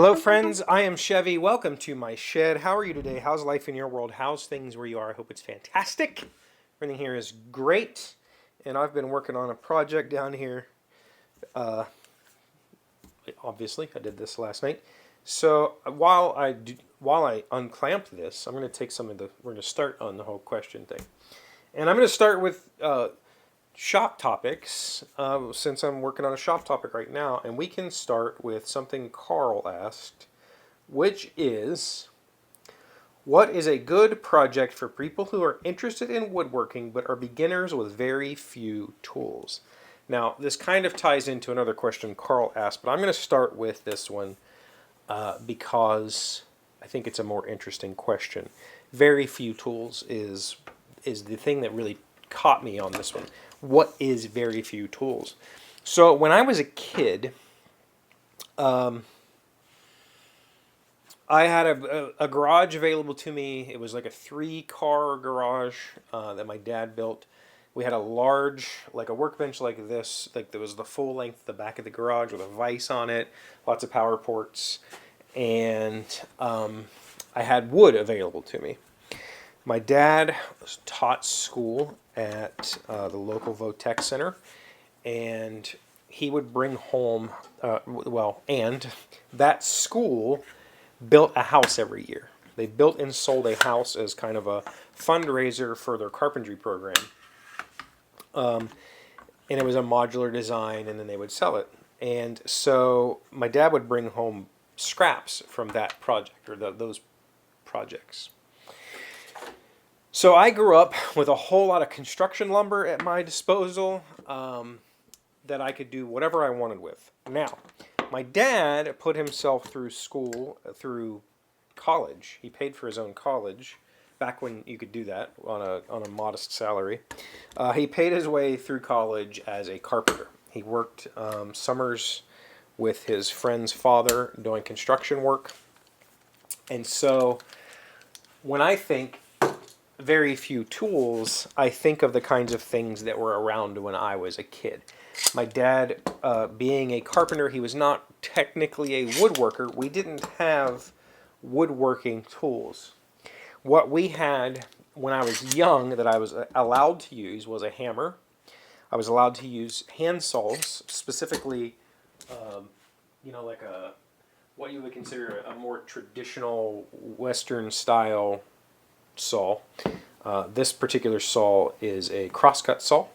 Hello, friends. I am Chevy. Welcome to my shed. How are you today? How's life in your world? How's things where you are? I hope it's fantastic. Everything here is great. And I've been working on a project down here. Uh, Obviously, I did this last night. So while I unclamp this, I'm going to take some of the. We're going to start on the whole question thing, and I'm going to start with shop topics, since I'm working on a shop topic right now, and we can start with something Carl asked, which is, what is a good project for people who are interested in woodworking but are beginners with very few tools? Now, this kind of ties into another question Carl asked, but I'm going to start with this one because I think it's a more interesting question. Very few tools is the thing that really caught me on this one. What is very few tools? So when I was a kid, I had a garage available to me. It was like a 3-car garage that my dad built. We had a large, like a workbench like this, like there was the full length, the back of the garage with a vise on it, lots of power ports, and I had wood available to me. My dad taught school at the local Votech Center, and he would bring home, and that school built a house every year. They built and sold a house as kind of a fundraiser for their carpentry program. And it was a modular design, and then they would sell it. And so my dad would bring home scraps from that project, or those projects. So I grew up with a whole lot of construction lumber at my disposal that I could do whatever I wanted with. Now, my dad put himself through school, through college. He paid for his own college back when you could do that on a modest salary. He paid his way through college as a carpenter. He worked summers with his friend's father doing construction work. And so when I think very few tools, I think of the kinds of things that were around when I was a kid. My dad, being a carpenter, he was not technically a woodworker. We didn't have woodworking tools. What we had when I was young that I was allowed to use was a hammer. I was allowed to use hand saws, specifically, like what you would consider a more traditional Western style saw. This particular saw is a crosscut saw.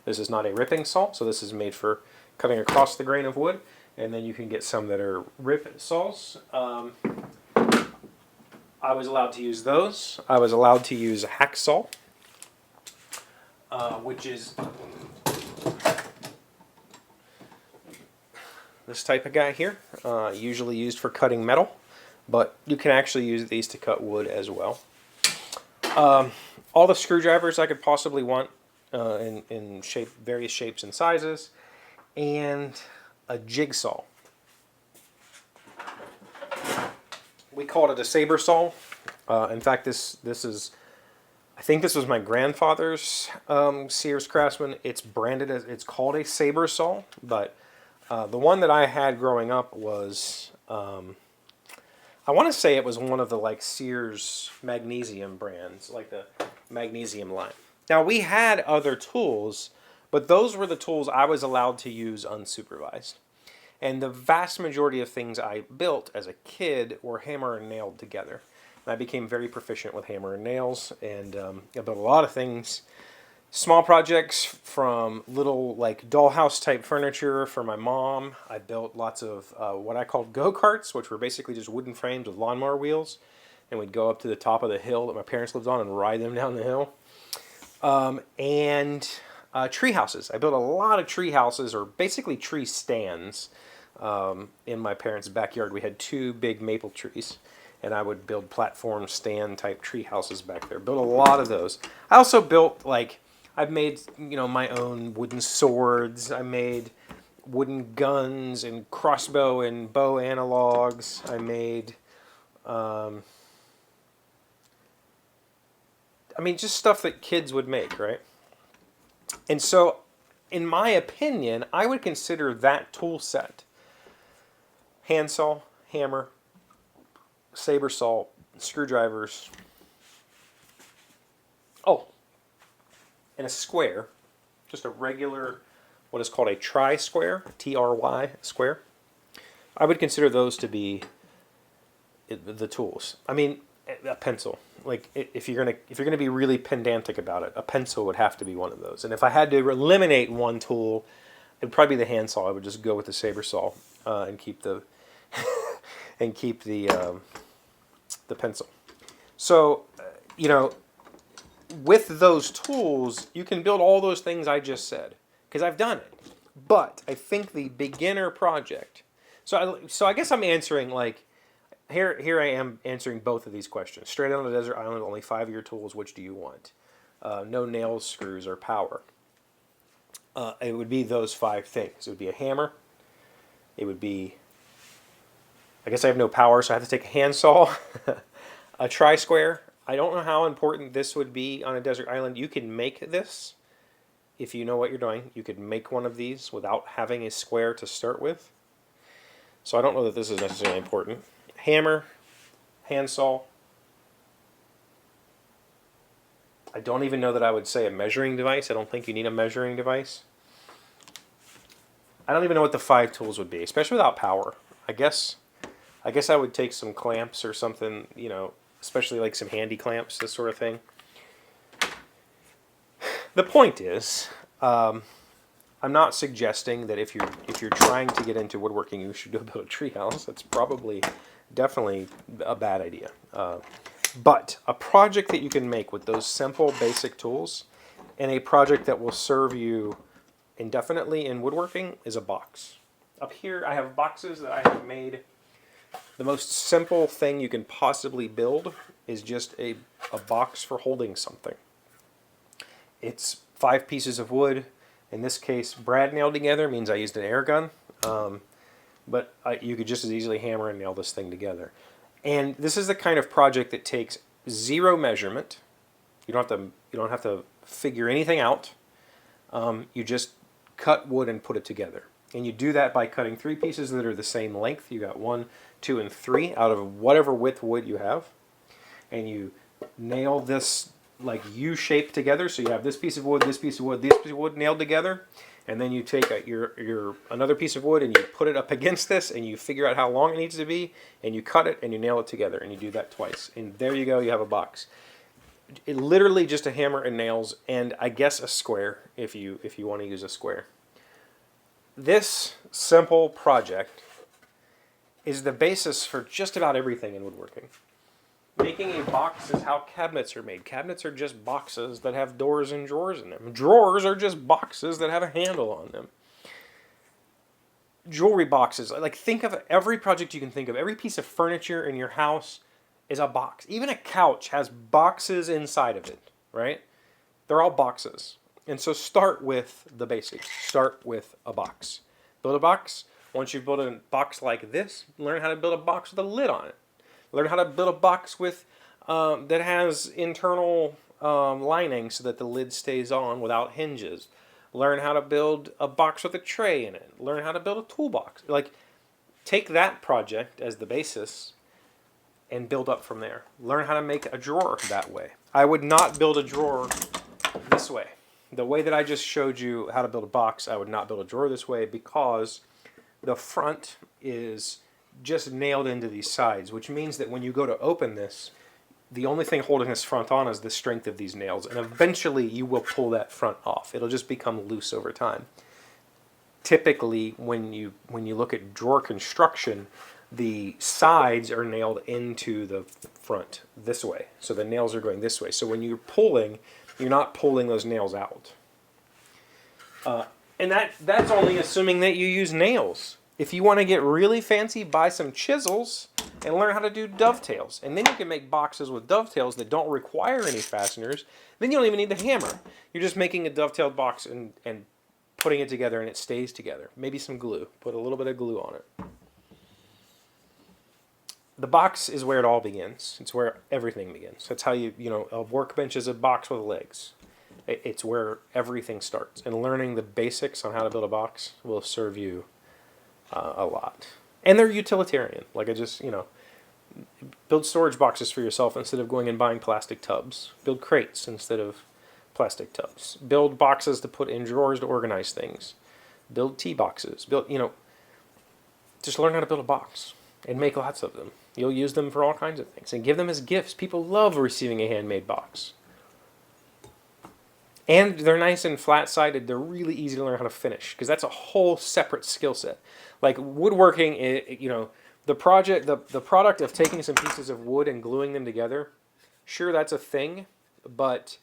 This is not a ripping saw, so this is made for cutting across the grain of wood, and then you can get some that are rip saws. I was allowed to use those. I was allowed to use a hacksaw, which is this type of guy here, usually used for cutting metal, but you can actually use these to cut wood as well. All the screwdrivers I could possibly want in various shapes and sizes, and a jigsaw. We called it a saber saw. In fact, I think this was my grandfather's Sears Craftsman. It's branded as, it's called a saber saw, but the one that I had growing up was, I want to say it was one of the like Sears magnesium brands, like the magnesium line. Now we had other tools, but those were the tools I was allowed to use unsupervised. And the vast majority of things I built as a kid were hammer and nailed together. And I became very proficient with hammer and nails, and I built a lot of things. Small projects, from little like dollhouse type furniture for my mom. I built lots of what I called go-karts, which were basically just wooden frames with lawnmower wheels. And we'd go up to the top of the hill that my parents lived on and ride them down the hill. And tree houses. I built a lot of tree houses, or basically tree stands. In my parents' backyard, we had 2 big maple trees, and I would build platform stand type tree houses back there. Built a lot of those. I also built, like, I've made, my own wooden swords. I made wooden guns and crossbow and bow analogs. I made, just stuff that kids would make, right? And so, in my opinion, I would consider that tool set, handsaw, hammer, saber saw, screwdrivers. Oh, and a square, just a regular, what is called a tri-square, T-R-Y square. I would consider those to be the tools. I mean, a pencil. Like if you're gonna be really pedantic about it, a pencil would have to be one of those. And if I had to eliminate one tool, it'd probably be the handsaw. I would just go with the saber saw and keep the and keep the pencil. So you know, with those tools, you can build all those things I just said because I've done it. But I think the beginner project. So I guess I'm answering like. Here I am answering both of these questions. Straight on a desert island, only 5-year tools. Which do you want? No nails, screws, or power. It would be those 5 things. It would be a hammer. It would be. I guess I have no power, so I have to take a handsaw. A tri-square. I don't know how important this would be on a desert island. You can make this if you know what you're doing. You could make one of these without having a square to start with. So I don't know that this is necessarily important. Hammer, handsaw. I don't even know that I would say a measuring device. I don't think you need a measuring device. I don't even know what the 5 tools would be, especially without power. I guess I would take some clamps or something, you know, especially like some handy clamps, this sort of thing. The point is, I'm not suggesting that if you're trying to get into woodworking, you should go build a treehouse. That's probably definitely a bad idea. But a project that you can make with those simple basic tools and a project that will serve you indefinitely in woodworking is a box. Up here I have boxes that I have made. The most simple thing you can possibly build is just a box for holding something. It's 5 pieces of wood. In this case, brad nailed together means I used an air gun. But you could just as easily hammer and nail this thing together. And this is the kind of project that takes 0 measurement. You don't have to figure anything out. You just cut wood and put it together. And you do that by cutting 3 pieces that are the same length. You got 1, 2, and 3 out of whatever width wood you have. And you nail this like U-shape together. So you have this piece of wood, this piece of wood, this piece of wood nailed together. And then you take your another piece of wood and you put it up against this and you figure out how long it needs to be and you cut it and you nail it together and you do that twice. And there you go, you have a box. Literally just a hammer and nails and I guess a square if you want to use a square. This simple project is the basis for just about everything in woodworking. Making a box is how cabinets are made. Cabinets are just boxes that have doors and drawers in them. Drawers are just boxes that have a handle on them. Jewelry boxes. Like, think of every project you can think of. Every piece of furniture in your house is a box. Even a couch has boxes inside of it, right? They're all boxes. And so start with the basics. Start with a box. Build a box. Once you've built a box like this, learn how to build a box with a lid on it. Learn how to build a box with that has internal lining so that the lid stays on without hinges. Learn how to build a box with a tray in it. Learn how to build a toolbox. Like, take that project as the basis and build up from there. Learn how to make a drawer that way. I would not build a drawer this way. The way that I just showed you how to build a box, I would not build a drawer this way because the front is just nailed into these sides, which means that when you go to open this, the only thing holding this front on is the strength of these nails, and eventually you will pull that front off. It'll just become loose over time. Typically, when you look at drawer construction, the sides are nailed into the front this way, so the nails are going this way. So when you're pulling, you're not pulling those nails out. And that's only assuming that you use nails. If you want to get really fancy, buy some chisels and learn how to do dovetails. And then you can make boxes with dovetails that don't require any fasteners. Then you don't even need the hammer. You're just making a dovetailed box and putting it together and it stays together. Maybe some glue. Put a little bit of glue on it. The box is where it all begins. It's where everything begins. That's how a workbench is a box with legs. It's where everything starts. And learning the basics on how to build a box will serve you a lot. And they're utilitarian. Like I just, build storage boxes for yourself instead of going and buying plastic tubs. Build crates instead of plastic tubs. Build boxes to put in drawers to organize things. Build tea boxes. Just learn how to build a box and make lots of them. You'll use them for all kinds of things and give them as gifts. People love receiving a handmade box. And they're nice and flat-sided. They're really easy to learn how to finish because that's a whole separate skill set. Like woodworking, the product of taking some pieces of wood and gluing them together, sure, that's a thing, but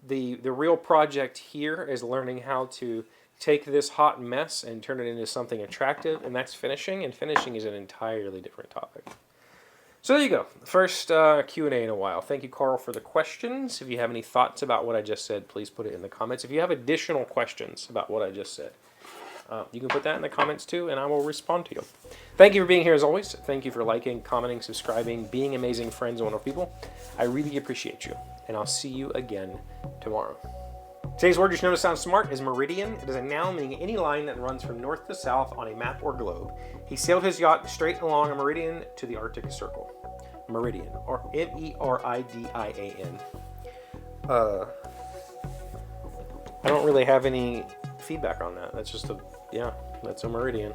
the real project here is learning how to take this hot mess and turn it into something attractive, and that's finishing, and finishing is an entirely different topic. So there you go. First Q&A in a while. Thank you, Carl, for the questions. If you have any thoughts about what I just said, please put it in the comments. If you have additional questions about what I just said, you can put that in the comments too, and I will respond to you. Thank you for being here as always. Thank you for liking, commenting, subscribing, being amazing friends and wonderful people. I really appreciate you, and I'll see you again tomorrow. Today's word you should know to sound smart is meridian. It is a noun meaning any line that runs from north to south on a map or globe. He sailed his yacht straight along a meridian to the Arctic Circle. Meridian, or M-E-R-I-D-I-A-N. I don't really have any feedback on that. That's just that's a meridian.